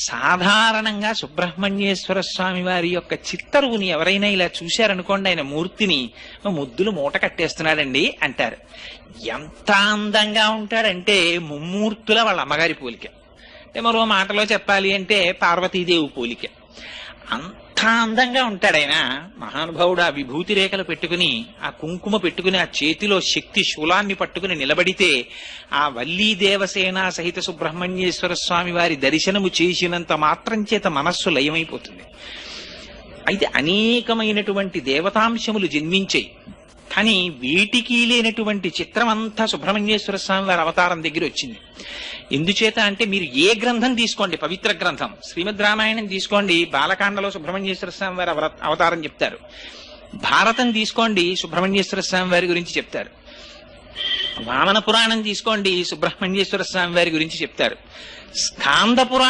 సాధారణంగా సుబ్రహ్మణ్యేశ్వర స్వామి వారి యొక్క చిత్తరువుని ఎవరైనా ఇలా చూశారనుకోండి, ఆయన మూర్తిని ముద్దులు మూట కట్టేస్తున్నాడండి అంటారు. ఎంత అందంగా ఉంటాడంటే ముమ్మూర్తుల వాళ్ళ అమ్మగారి పోలిక, అంటే మరో మాటలో చెప్పాలి అంటే పార్వతీదేవి పోలిక. అంత అందంగా ఉంటాడు ఆయన. మహానుభావుడు ఆ విభూతి రేఖలు పెట్టుకుని, ఆ కుంకుమ పెట్టుకుని, ఆ చేతిలో శక్తి శూలాన్ని పట్టుకుని నిలబడితే ఆ వల్లీ దేవసేన సహిత సుబ్రహ్మణ్యేశ్వర స్వామి వారి దర్శనము చేసినంత మాత్రం చేత మనస్సు లయమైపోతుంది. అయితే అనేకమైనటువంటి దేవతాంశములు జన్మించాయి, కానీ వీటికి లేనటువంటి చిత్రం అంతా సుబ్రహ్మణ్యేశ్వర స్వామి వారి అవతారం దగ్గర వచ్చింది. ఎందుచేత అంటే మీరు ఏ గ్రంథం తీసుకోండి, పవిత్ర గ్రంథం శ్రీమద్ రామాయణం తీసుకోండి, బాలకాండలో సుబ్రహ్మణ్యేశ్వర స్వామి వారి అవతారం చెప్తారు. భారతం తీసుకోండి, సుబ్రహ్మణ్యేశ్వర స్వామి వారి గురించి చెప్తారు. వామన పురాణం తీసుకోండి, సుబ్రహ్మణ్యేశ్వర స్వామి వారి గురించి చెప్తారు. స్కాంద పురాణం